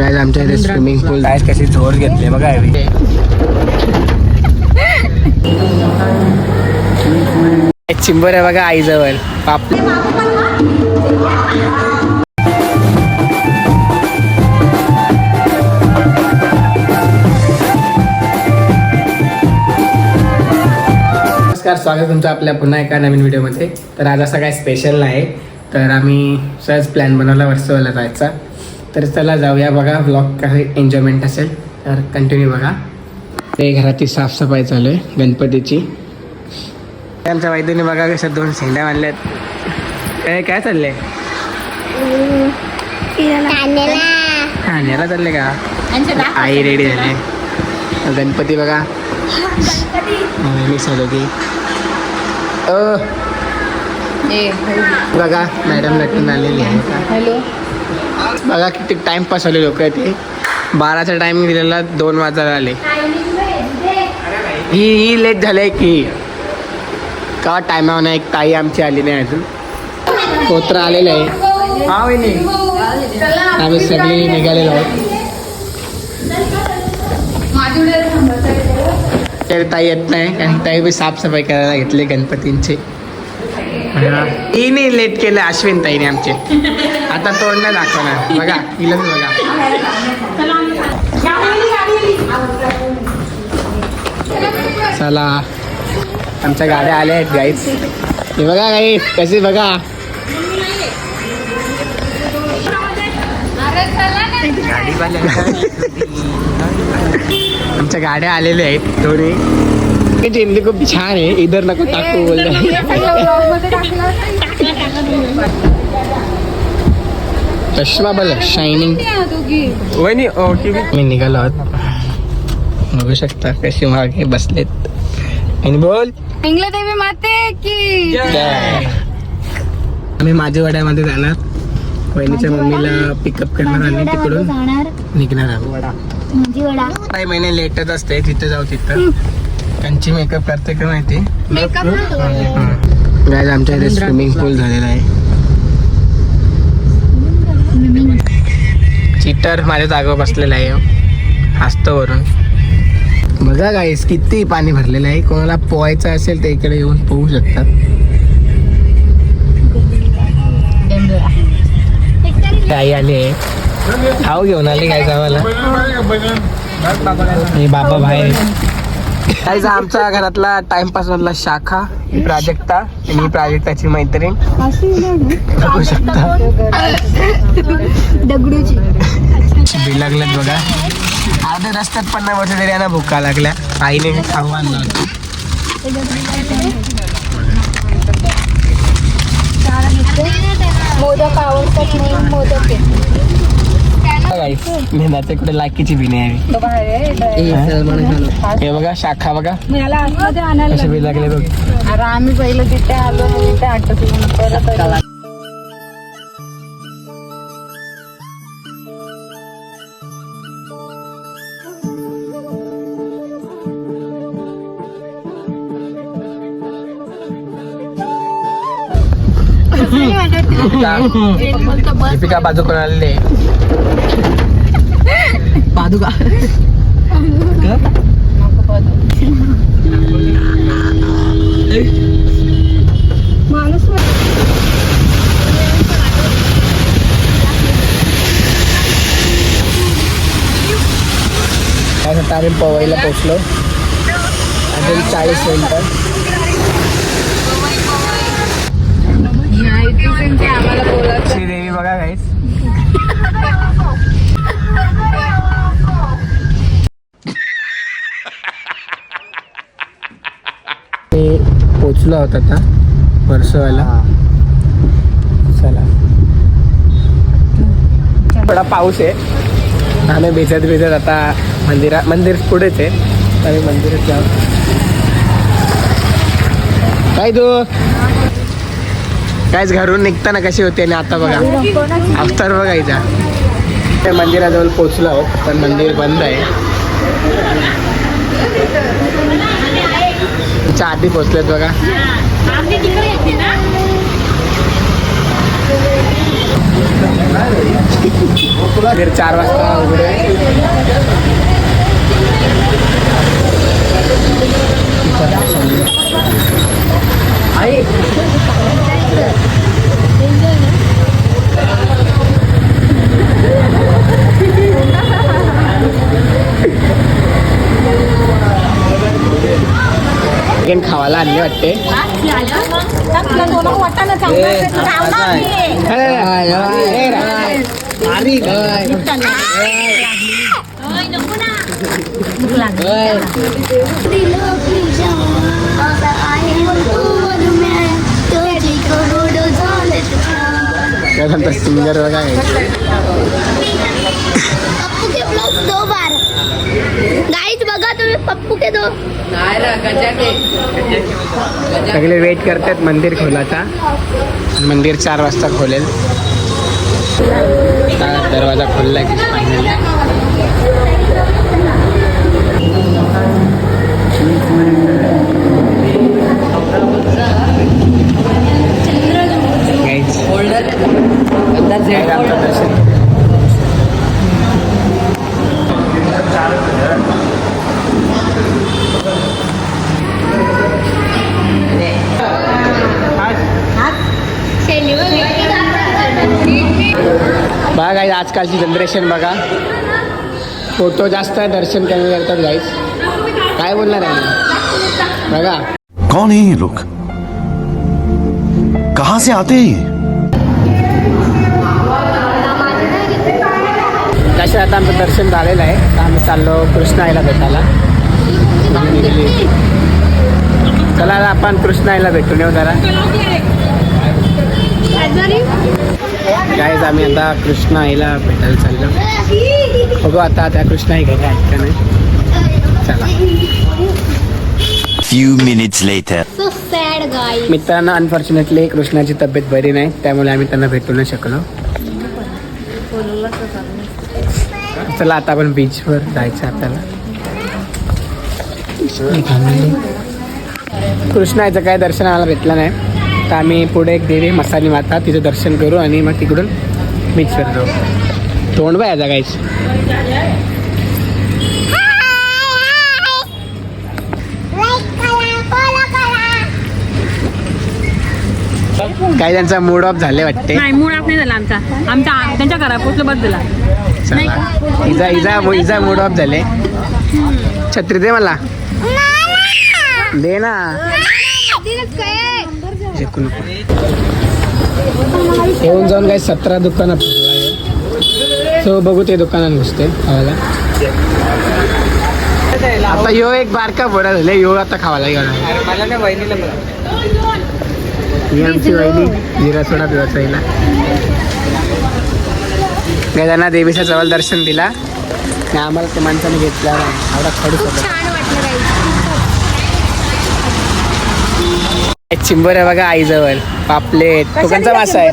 Guys आमच्या इथे swimming पूल guys कशी जोर घेतले बघा एक चिंबर आहे बघा आईजवळ पाप नमस्कार, स्वागत तुमचं आपल्या पुन्हा एका नवीन व्हिडिओमध्ये. तर आज असा काय स्पेशल नाही, तर आम्ही सहज प्लॅन बनवला वर्सोवाला जायचा. तर चला जाऊया, बघा व्लॉग काही एन्जॉयमेंट असेल तर कंटिन्यू बघा. ते घराची साफसफाई चालू आहे गणपतीची. आमच्या वैद्यने बघा कशा 2 शेंड्या बांधल्यात. काय चाललंय? खाण्याला चालले का? आई रेडी झाले. गणपती बघा मिक्स झालं की बघा मॅडम नटून आलेली आहे. हॅलो बघा किती टाइमपास आले लोक. ते 12चा टायमिंग दिलेला 2 वाजायला आले. ही लेट झालंय की का टायमावर नाही. एक ताई आमची आली नाही अजून. पोत्र आलेलं आहे. हा वहिनी आम्ही सगळे निघालेलो आहोत. तर ताई येत नाही कारण ताई बी साफसफाई करायला घेतली गणपतींची. हिने लेट केलं अश्विन ताईने आमचे. आता तोंड नाही दाखवणार बघा. हिलाच बघा. चला आमच्या गाड्या आल्या आहेत गाईज. हे बघा गाईज कशी बघा. आमच्या गाड्या आलेल्या आहेत दोन्ही. चिंदी खूप छान आहे. इधर नको टाकू बोलले. चष्मा बघ शायनिंग. वहिनी मी निघालो आहोत. बघू शकता कशी मागे बसलेत. आणि बोल देवी माते की आम्ही माझेवाड्यामध्ये जाणार. वहिनीच्या मम्मीला पिकअप करणार आणि तिकडून निघणार आहोत. काही महिने लेटच असते. तिथं जाऊ. तिथं त्यांची मेकअप करते का माहिती. गाइस आमच्या इथे स्विमिंग पूल झालेला आहे. चीटर माझ्या जागेवर बसलेला आहे. हसतो वरून बघा गाईस किती पाणी भरलेलं आहे. कोणाला पोहायचं असेल तर इकडे येऊन पोहू शकतात. आई आले खाऊ घेऊन आले काय आम्हाला. हे बाबा बाहेर. काहीच आमच्या घरातला टाइमपास मधला शाखा प्राजक्ता आणि प्राजक्ताची मैत्रीण बघू शकता. दगडूची बी लागल्यात बघा. अर्ध्या रस्त्यात पण नाही बसले तरी यांना भुका लागल्या. आईने खाऊ आणलं. मोदक आवडतात म्हणून मोदक मेहनत कुठे लाकीची बी नाही. हे बघा शाखा बघा कसे बी लागले बघ. अरे आम्ही पहिलं तिथे आलो तिथे आटत परत दीपिका बाजूकडून आलेले. पादुका माणूस आम्ही पवईला पोहोचलो. अजून 40 मिनिटं. आम्हाला बोलत श्रीदेवी बघा गाईस. मी पोचलो आहोत आता वर्सोवाला. चला थोडा पाऊस आहे. आम्ही भिजत आता मंदिर पुढेच आहे. आम्ही मंदिरात जाऊ. काय तू काहीच घरून निघताना कशी होती आणि आता बघा अवतार बघायचा. मंदिराजवळ पोचलो आहोत पण मंदिर बंद आहे. आधी पोचलेत बघा. मंदिर 4 वाजता उघडे. खावायला आणले वाटते. सिंगर बघा पप्पू के ब्लॉग 2 बार गाइस बघा तुम्ही पप्पू के 2 सगळे वेट करतात मंदिर खोलाचा. मंदिर 4 वाजता खोलेल. दरवाजा खोललाय फायनली. बघा गाईज आजकालची जनरेशन बघा. फोटो जास्त दर्शन कमी करतात गाईज. काय बोलणार आहे बघा. कौन है ये लोग, कहां से आते हैं ये? तसे आता आमचं दर्शन झालेलं आहे. आता आम्ही चाललो कृष्णाईला भेटायला. चला आपण कृष्णाईला भेटून येऊ जरा. गाईज आम्ही आता कृष्णाईला भेटायला चाललो. बघू आता त्या कृष्णाई घरी आहेत का नाही. चला. Few minutes later. So sad guys. मित्रांनो अनफॉर्च्युनेटली कृष्णाची तब्येत बरी नाही, त्यामुळे आम्ही त्यांना भेटू नाही शकलो. चला आता आपण बीचवर जायचं आपल्याला. कृष्णाचं काय दर्शन आम्हाला भेटलं नाही, तर आम्ही पुढे एक देवी मसाली माता तिचं दर्शन करू आणि मग तिकडून बीचवर जाऊ. तोंड बाय जागायच. काही त्यांचा मूड ऑफ झाले वाटते. नाही मूड ऑफ नाही झाला आमचा. त्यांच्या घरा पोचलं बस दिला. चला इजा मूड ऑफ झाले. छत्री दे मला. दे ना. येऊन जाऊन काही 17 दुकानात सो बघू ते दुकानात घुसते खावायला. आता यो एक बारका बोडा झाले. यो आता खावायला गेला. ही आमची वहिनी जिरा सोडा पिवायचा हिला. त्यांना देवीच्या जवळ दर्शन दिला आणि आम्हाला त्या माणसाने घेतला एवढा खडूस होता. चिंबर आहे बघा आईजवळ. पापलेट कोकणचा मासा आहे.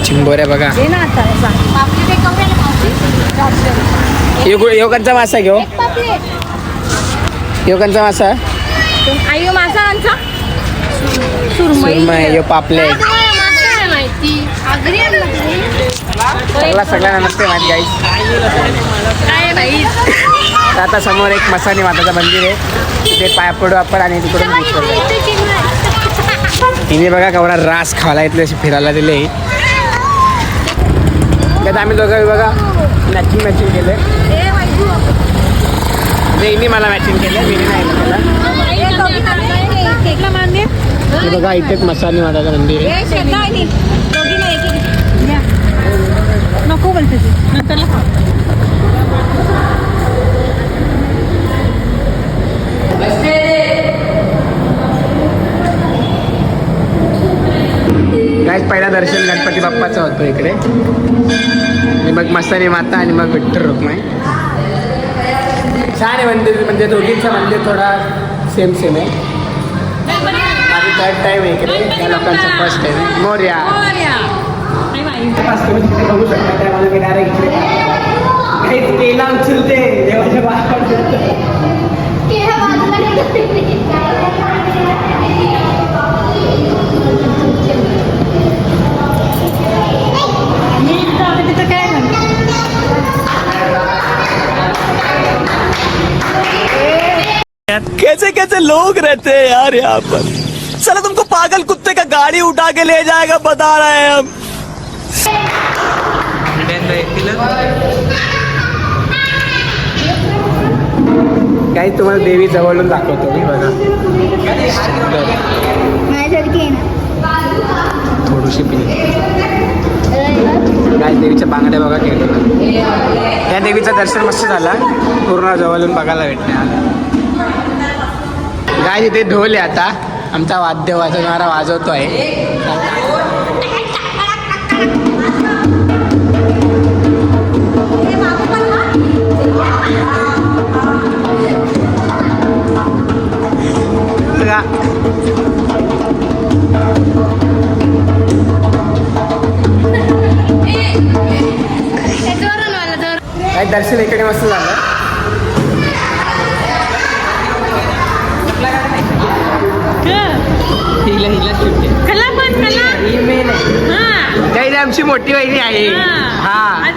चिंबर आहे बघा. योगांचा मासा घेऊ. योगांचा मासा आई मासा आमचा सुरमई. यो पापलेट सगळ्यांना नसते माहिती गाईस. काय बाई. आता समोर एक मसानी माताचं मंदिर आहे, तिथे पाय पडू आपण आणि तिकडून तिने बघा केवढा रास खायला इथले असे फिरायला दिले. त्यात आम्ही दोघं बघा मॅचिंग केले. नेहमी मला मॅचिंग केलं, मी नाही केलं. हे बघा इथेच मसानी माताचं मंदिर आहे. नको बोलते नंतर. गाईस पहिला दर्शन गणपती बाप्पाचं होतं इकडे आणि मग मस्तानी माता आणि मग विठ्ठल रुक्माई. छान आहे मंदिर. म्हणजे दोघींचं मंदिर थोडा सेम आहे. माझी 3rd टाईम आहे इकडे. या लोकांचं 1st टाईम आहे. मोरया बघू शकता. त्यामध्ये मी डायरेक्ट इकडे तेला उचलते देवाच्या बाहेर. कैसे कैसे लोग रहते हैं यार यहाँ पर। चलो तुमको पागल कुत्ते का गाड़ी उठा के ले जाएगा, बता रहे हैं हम। काही तुम्हाला देवी जवळून दाखवतो मी बघा. माझ्यासारखी आहे ना. थोडीशी पिली काय देवीच्या बांगड्या बघा केलं. या देवीचं दर्शन मस्त झाला, पूर्ण जवळून बघायला भेटणे. काय इथे ढोल आहे. आता आमचा वाद्य वाजवणारा वाजवतो आहे. काय दर्शन इकडे मस्त झालं. काही आमची मोठी वहिनी आहे. हा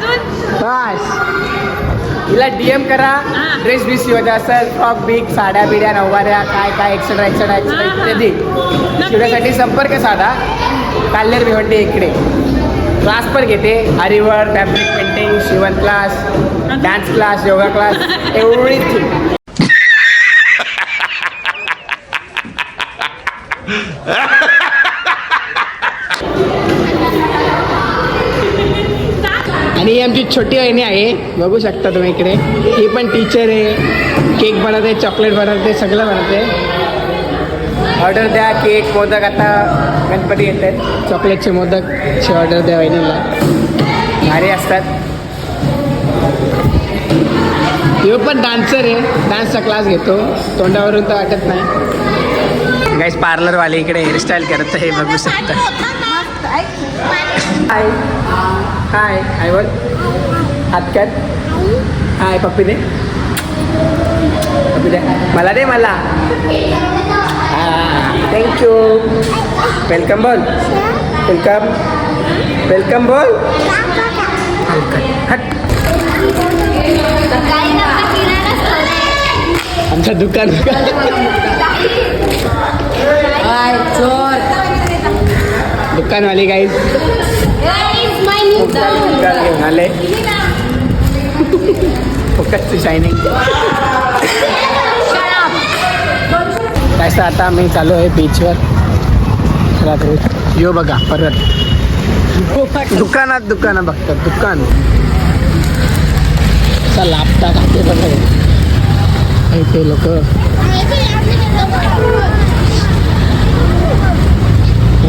बस हिला DM करा. ड्रेस बीस शिवायचा असेल, फ्रॉक बिग, साड्या बिड्या, नऊवाऱ्या, काय काय एक्स्ट्रा एक्स्ट्रा एक्स्ट्रा इत्यादी शिवण्यासाठी संपर्क साधा. काल्हेर भिवंडी इकडे क्लास पण घेते. आरीवर्क, फॅब्रिक पेंटिंग, शिवण class, dance class, yoga class, everything. आणि ही आमची छोटी वहिनी आहे, बघू शकता तुम्ही इकडे. ही पण टीचर आहे. केक बनवते, चॉकलेट बनवते, सगळं बनवते. ऑर्डर द्या. केक, मोदक, आता गणपती येत आहेत. चॉकलेटचे मोदकची ऑर्डर द्या वहिनीला, भारी असतात. ही पण डान्सर आहे, डान्सचा क्लास घेतो. तोंडावरून तर वाटत नाही. गाईस पार्लरवाले इकडे हेअरस्टाईल करत आहे, बघू शकता. हाय हाय हाय बोल. हात काय. हाय पप्पी दे, पप्पी दे मला, दे मला. हां थँक्यू. वेलकम बोल. वेलकम वेलकम बोल. हट. आमचं दुकान दुकानवाली गाईज घेऊन आले. फोकसची शायनिंग. काय आता आम्ही चालू आहे बीचवर रात्री. यो बघा परत दुकानात बघतात. दुकान लापता खाते पण ते लोक.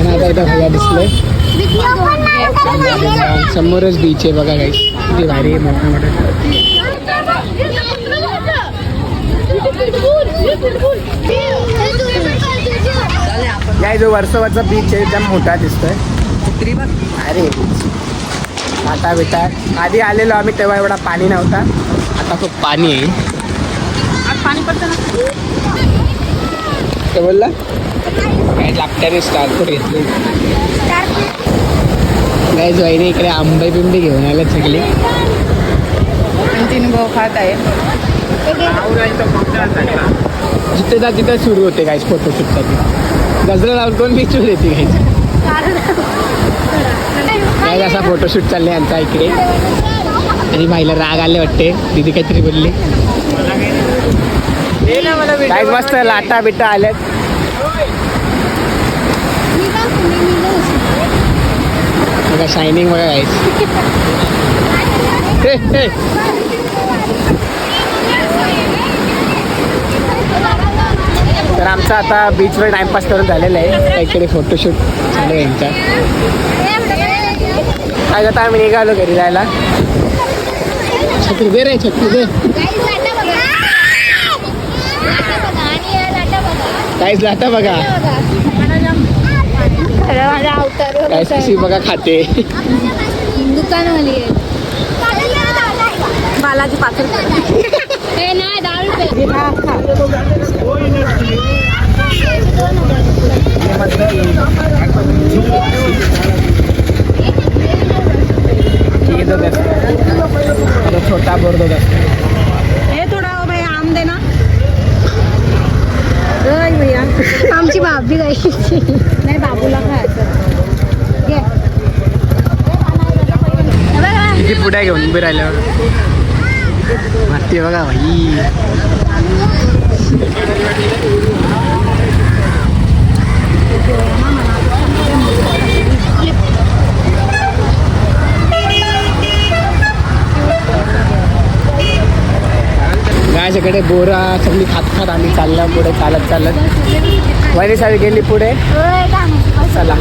आता इथं भैया दिसले. समोरच बीच आहे बघा काही. किती भारी आहे, मोठा मोठा. काय जो वर्षावरचा बीच आहे एकदम मोठा दिसतोय. अरे आता बेटा आधी आलेलो आम्ही तेव्हा एवढा पाणी नव्हता, आता खूप पाणी आहे. पाणी पडतं ना. काय बोलला. काय लागत्याने स्टार्ट घेतली. काय वहिनी इकडे आंबे बिंबे घेऊन आले सगळे. भाऊ खात आहे. जिथे जा तिथे सुरू होते काय फोटोशूटसाठी. गजरा लावून कोण बीचवर येते काय. काय असा फोटोशूट चालले आमचा इकडे. आणि माईला राग आले वाटते, दीदी काहीतरी बोलली. काय मस्त लाटा बिटा आल्यात. बघा शायनिंग बघा गाईस. तर आमचा आता बीचवर टाइमपास करून झालेला आहे. इकडे फोटोशूट चालू आहे यांचा. काय आता आम्ही निघालो घरी जायला. छत्री दे रे, छत्री दे. काहीच लाटा बघा. काय कशी बघा खाते. दुकानवाली आहे. बालाजी पात्र हे नाही 10 रुपये. छोटा बोर्ड हे थोडा भाई आम देना. आमची भाभी गायची नाही बाबूला खायचं घे. किती पुढे घेऊन उभी राहिल्यावर माती बघा भाई. गायच्याकडे बोरा सगळी खात आम्ही चाललो पुढे चालत वहिनी साहेब गेली पुढे. चला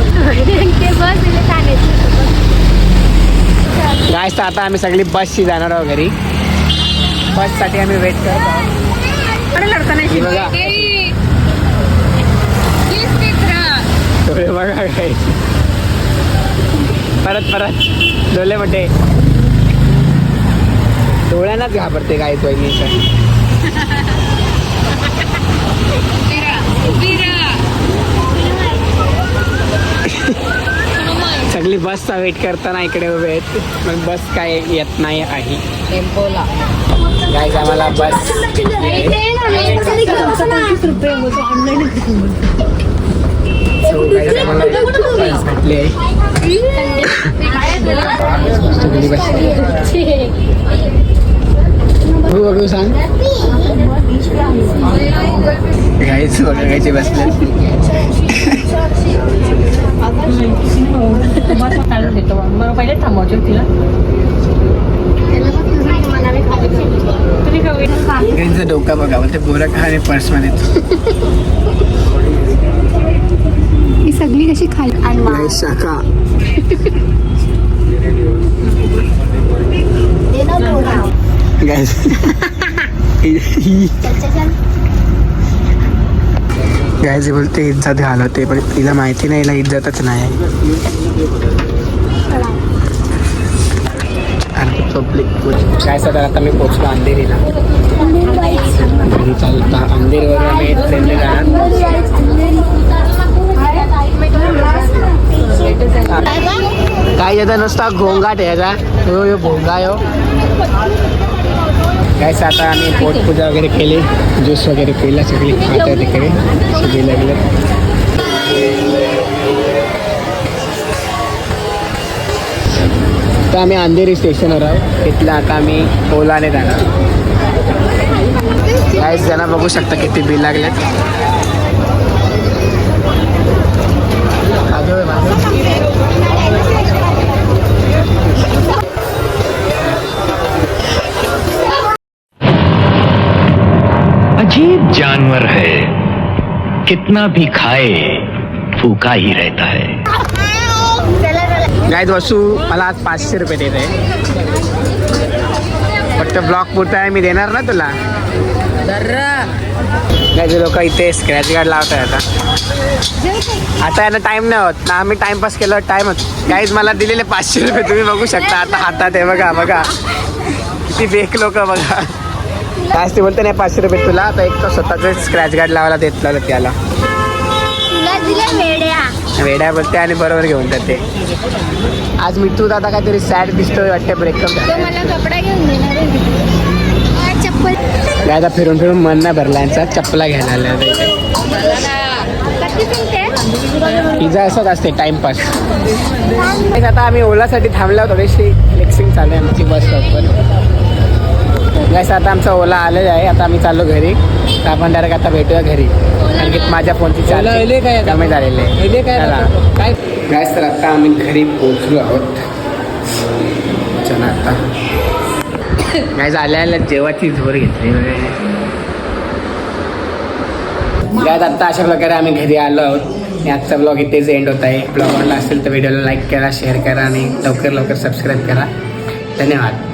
गायस तर आता आम्ही सगळी बसशी जाणार आहोत घरी. बससाठी आम्ही वेट करतो. ही बघा डोळे बघा काय परत डोले मोठे डोळ्यांनाच घाबरते काय वहिनीचं. सगळी बसचा वेट करताना इकडे उभे आहेत मग बस काय येत नाही आहे. टेम्पोला गाईज आम्हाला बस भेटली आहे. सगळी बस बघू सांग गाईच बघायची बसले. मला पहिले थांबवायचे तिला. गाईचं डोका बघा ते बोरा का आणि पर्स मध्ये ही सगळी कशी खाली शाखा गाईज गायचे बोलते इज्जत घालवते पण तिला माहिती नाही हिला इज्जतच नाही. काय सध्या आता मी पोचलो अंधेरीला. घरी चालता अंधेरीवर आम्ही ट्रेनने जाणार. काय येतं नुसता घोंगाट याचा हो भोंगा हो. काय आता आम्ही पोटपूजा वगैरे केली ज्यूस वगैरे पिला सगळी खात तिकडे सगळी लागले. तर आम्ही अंधेरी स्टेशनवर आहोत. तिथलं आता आम्ही ओलाने जाणार. काही जण बघू शकता किती बिल लागलेत. अजीब जानवर है, कितना भी खाए फूका ही रहता है. गाईज वसू मला आज 500 रुपये देत आहे. फक्त ब्लॉक पुरता आहे मी देणार ना तुला. गाईज लोक इथे स्क्रॅच गार्ड लावत आहे आता यांना टाइम नाही होत ना. आम्ही टाइमपास केल्यावर टाइम होत. गाईज मला दिलेले 500 रुपये तुम्ही बघू शकता आता हातात आहे. बघा किती बेक लोक बघा. काय ते बोलते नाही 500 रुपये तुला. आता एक तर स्वतःच स्क्रॅच गार्ड लावायला देतलं त्याला. वेड्या बोलते आणि बरोबर घेऊन जाते. आज मिठू दादा काहीतरी सॅड दिसतोय वाटते. ब्रेकअप मला कपडा घेऊन देणार आहे. चप्पल गायचा फिरून मन नाही भरला यांचा. चप्पला घ्यायला आल्या पिझ्झा असंच असते टाइमपास. आता आम्ही ओलासाठी थांबलो. थोडीशी फ्लेक्सिंग चालू आहे आमची बस स्टॉपवर. गाईस आता आमचा ओला आलेला आहे. आता आम्ही चाललो घरी. तर आपण डायरेक्ट आता भेटूया घरी कारण की माझ्या फोनची चार्जिंग कमी झालेली आहे. काय गाईस तर आता आम्ही घरी पोहोचलो आहोत. चला आता गाईस आल्या जेवाची झोर घेतली. गाईस आता अशा प्रकारे आम्ही घरी आलो आहोत. आजचा ब्लॉग इथेच एंड होत आहे. ब्लॉग आवडला असेल तर व्हिडिओला लाईक करा, शेअर करा आणि लवकर सबस्क्राईब करा. धन्यवाद.